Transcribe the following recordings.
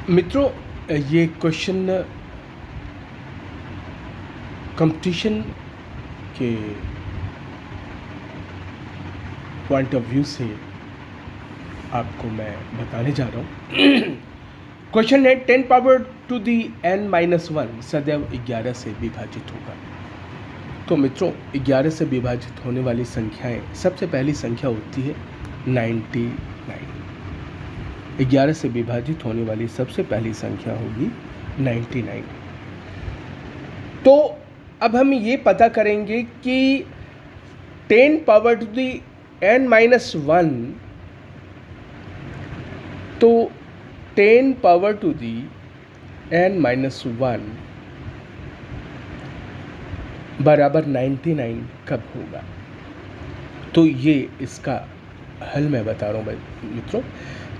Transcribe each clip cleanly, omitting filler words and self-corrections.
मित्रों, ये question competition के पॉइंट ऑफ व्यू से आपको मैं बताने जा रहा हूँ। क्वेश्चन है 10 पावर टू दी n-1 सदैव 11 से विभाजित होगा। तो मित्रों, 11 से विभाजित होने वाली संख्याएं, सबसे पहली संख्या होती है 99। 11 से विभाजित होने वाली सबसे पहली संख्या होगी 99। तो अब हम ये पता करेंगे कि 10 पावर टू दी n-1, तो 10 पावर टू दी n-1 बराबर 99 कब होगा। तो ये इसका हल मैं बता रहा हूँ मित्रों।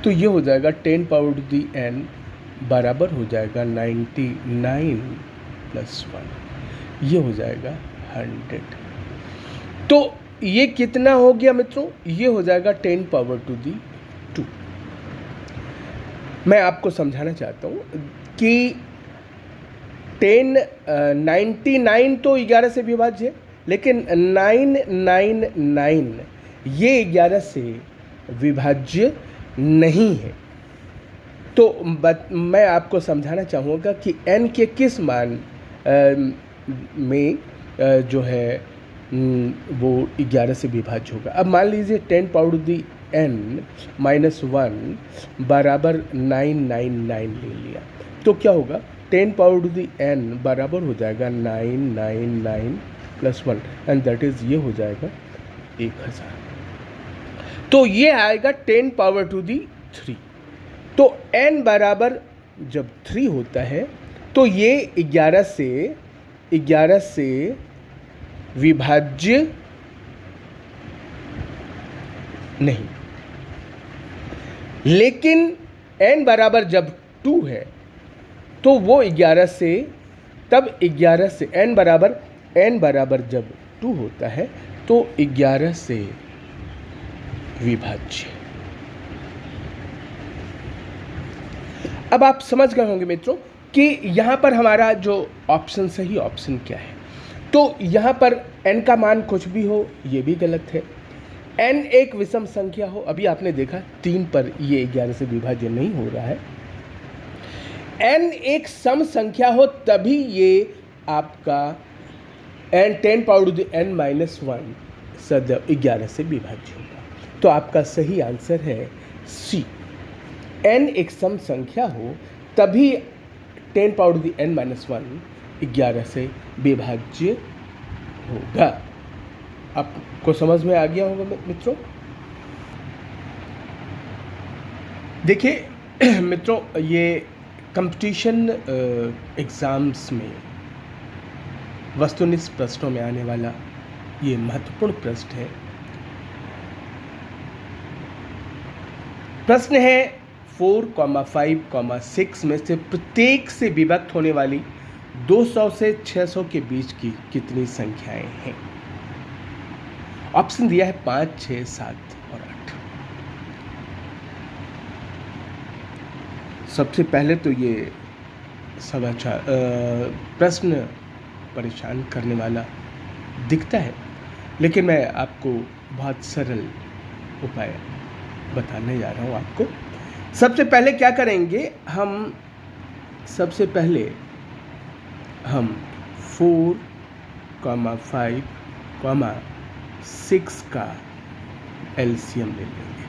तो ये हो जाएगा 10 पावर टू दी n बराबर हो जाएगा 99 प्लस 1, ये हो जाएगा 100। तो ये कितना हो गया मित्रों? ये हो जाएगा 10 पावर टू दी 2। मैं आपको समझाना चाहता हूँ कि 99 तो 11 से विभाज्य है, लेकिन 999 ये 11 से विभाज्य नहीं है। तो मैं आपको समझाना चाहूँगा कि n के किस मान में जो है वो 11 से विभाज्य होगा। अब मान लीजिए 10 पावर दी n-1 बराबर 999 ले लिया, तो क्या होगा? 10 पावर दी n बराबर हो जाएगा 999 प्लस 1 एंड दैट इज ये हो जाएगा 1000। तो ये आएगा 10 पावर टू दी 3। तो n बराबर जब 3 होता है तो ये 11 से विभाज्य नहीं। लेकिन n बराबर जब 2 है तो वो 11 से, तब 11 से n बराबर जब 2 होता है तो 11 से विभाज्य। अब आप समझ गए होंगे मित्रों कि यहाँ पर हमारा जो ऑप्शन, सही ऑप्शन क्या है। तो यहाँ पर n का मान कुछ भी हो ये भी गलत है। n एक विषम संख्या हो, अभी आपने देखा 3 पर ये 11 से विभाज्य नहीं हो रहा है। n एक सम संख्या हो तभी ये आपका n10 power to the n-1 सदैव 11 से विभाज्य होगा। तो आपका सही आंसर है सी। n एक सम संख्या हो तभी 10 पावर टू द n-1 11 से विभाज्य होगा। आपको समझ में आ गया होगा मित्रों। देखिए मित्रों, ये कंपटीशन एग्ज़ाम्स में वस्तुनिष्ठ प्रश्नों में आने वाला ये महत्वपूर्ण प्रश्न है। प्रश्न है 4, 5, 6 में से प्रत्येक से विभक्त होने वाली 200 से 600 के बीच की कितनी संख्याएं हैं। ऑप्शन दिया है 5, 6, 7 और 8। सबसे पहले तो ये समाचार प्रश्न परेशान करने वाला दिखता है, लेकिन मैं आपको बहुत सरल उपाय बताने जा रहा हूँ आपको। सबसे पहले क्या करेंगे हम? सबसे पहले हम 4, 5, 6 का एलसीएम ले लेंगे।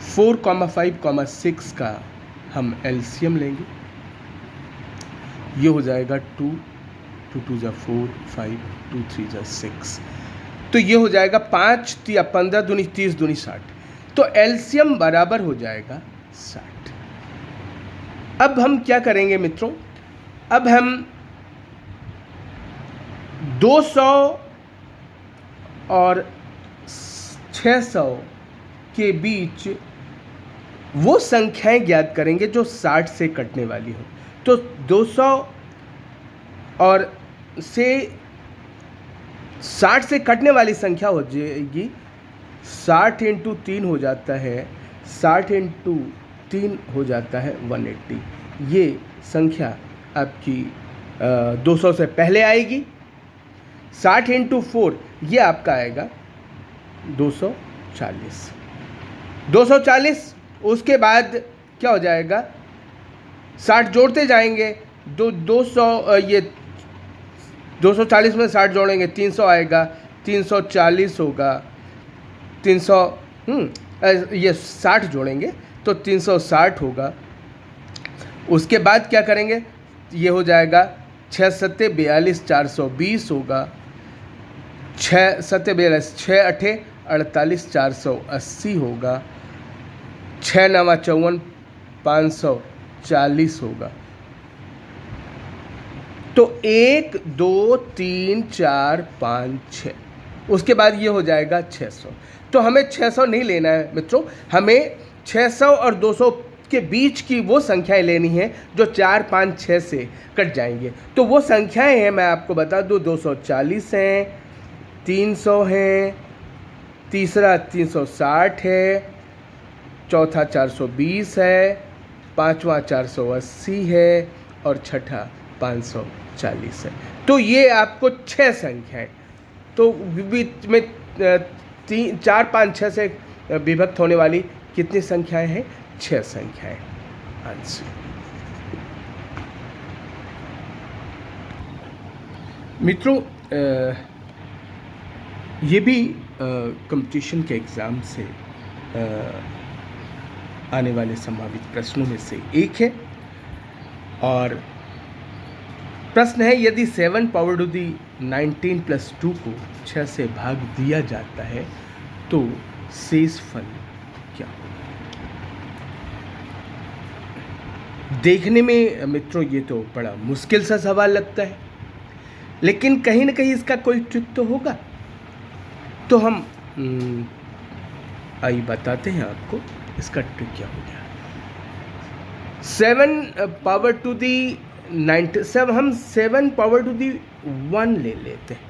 4, 5, 6 का हम एलसीएम लेंगे। ये हो जाएगा 2, 2 2 जा 4, 5, 2 3 जा 6। तो ये हो जाएगा 5 या 15 दूनी 30 दूनी 60। तो एलसीएम बराबर हो जाएगा 60। अब हम क्या करेंगे मित्रों? अब हम 200 और 600 के बीच वो संख्याएं ज्ञात करेंगे जो 60 से कटने वाली हो। तो 200 और से 60 से कटने वाली संख्या हो जाएगी 60 × 3 हो जाता है 60 × 3 हो जाता है 180। ये संख्या आपकी 200 से पहले आएगी। 60 × 4 ये आपका आएगा 240। 240 उसके बाद क्या हो जाएगा, 60 जोड़ते जाएंगे, 200 ये 240 में 60 जोड़ेंगे 300 आएगा, 340 होगा, 300 ये 60 जोड़ेंगे तो 360 होगा। उसके बाद क्या करेंगे, ये हो जाएगा 6 7 42 420 होगा, 6 7 42 6 8 48 480 होगा, 6 9 54 540 होगा। तो 1 2 3 4 5 6, उसके बाद ये हो जाएगा 600। तो हमें 600 नहीं लेना है मित्रों, हमें 600 और 200 के बीच की वो संख्याएं लेनी है जो 4 5 6 से कट जाएंगे। तो वो संख्याएं हैं, मैं आपको बता दूं, 240 हैं, 300 हैं, तीसरा 360 है, चौथा 420 है, पांचवा 480 है और छठा 540 है। तो ये आपको 6 संख्याएं, तो बीच में 4 5 6 से विभक्त होने वाली कितनी संख्याएं हैं, 6 संख्याएं। आंसर मित्रों, ये भी कंपटीशन के एग्ज़ाम से आने वाले संभावित प्रश्नों में से एक है। और प्रश्न है, यदि 7 पावर टू दी 19 + 2 को 6 से भाग दिया जाता है तो शेष फल क्या होगा। देखने में मित्रों ये तो बड़ा मुश्किल सा सवाल लगता है, लेकिन कहीं ना कहीं इसका कोई ट्रिक तो होगा। तो हम आइए बताते हैं आपको इसका ट्रिक क्या हो गया। 7 पावर टू दी 97, हम 7 पावर टू दी 1 ले लेते हैं।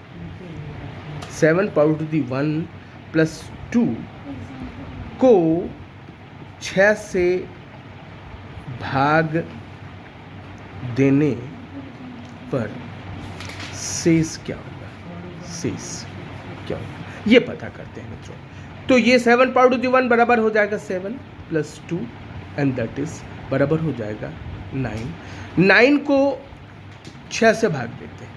7 पावर टू दी 1 + 2 को 6 से भाग देने पर शेष क्या होगा, शेष क्या होगा ये पता करते हैं मित्रों। तो ये 7 पावर टू दी 1 बराबर हो जाएगा 7 + 2 एंड दैट इज बराबर हो जाएगा 9। 9 को 6 से भाग देते हैं,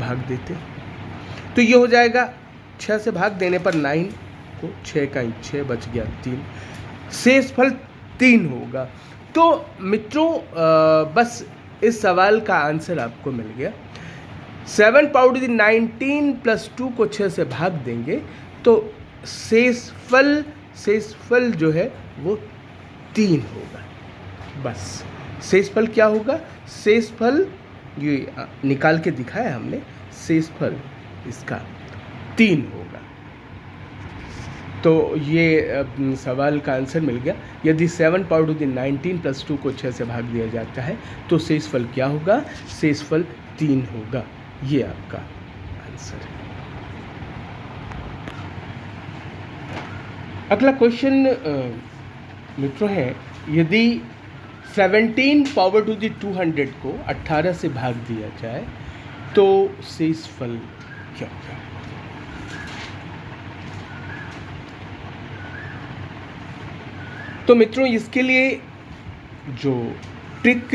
भाग देते, तो ये हो जाएगा 6 से भाग देने पर 9 को 6 का 6 बच गया 3, शेष फल 3 होगा। तो मित्रों बस इस सवाल का आंसर आपको मिल गया। 7 पावर टू दी 19 + 2 को 6 से भाग देंगे तो शेष फल जो है वो 3 होगा। बस शेष फल क्या होगा, शेष फल ये निकाल के दिखाया हमने, शेष फल इसका 3 होगा। तो ये सवाल का आंसर मिल गया। यदि 7 पावर टू दी 19 + 2 को 6 से भाग दिया जाता है तो शेष फल क्या होगा, शेष फल 3 होगा। ये आपका आंसर है। अगला क्वेश्चन मित्रों है, यदि 17 पावर टू दी 200 को 18 से भाग दिया जाए तो शेष फल क्या होगा। तो मित्रों इसके लिए जो ट्रिक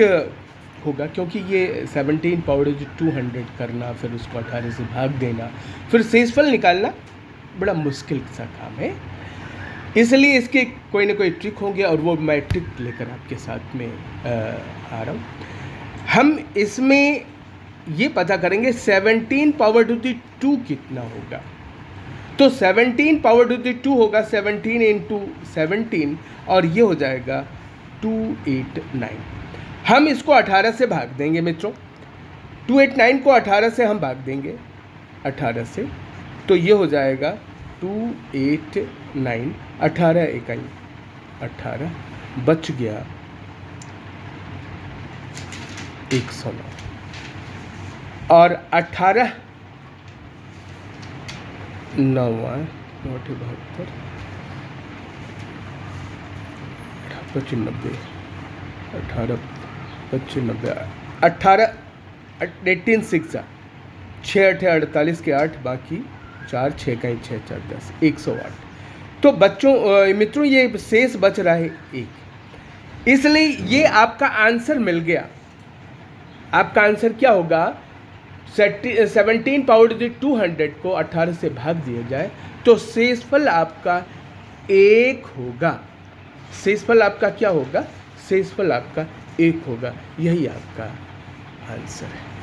होगा, क्योंकि ये 17 पावर टू दी 200 करना, फिर उसको 18 से भाग देना, फिर शेषफल निकालना बड़ा मुश्किल सा काम है, इसलिए इसके कोई ना कोई ट्रिक होंगे और वो मैं ट्रिक लेकर आपके साथ में आ रहा हूँ। हम इसमें ये पता करेंगे 17 पावर टू दी 2 कितना होगा। तो 17 पावर टू दी 2 होगा 17 × 17 और ये हो जाएगा 289। हम इसको 18 से भाग देंगे मित्रों, 289 को 18 से हम भाग देंगे 18 से, तो ये हो जाएगा 289, 18 इकाई 18 बच गया 109 और 18 9 72 95, 18, 25, 90, 18, 18 6, 6 8 48 के 8, बाकी 4 6 का 6 4 10, 108। तो बच्चों मित्रों ये शेष बच रहा है 1, इसलिए ये आपका आंसर मिल गया। आपका आंसर क्या होगा? 17 पावर 200 को 18 से भाग दिया जाए तो शेषफल आपका 1 होगा। शेषफल आपका क्या होगा? शेषफल आपका 1 होगा। यही आपका आंसर है।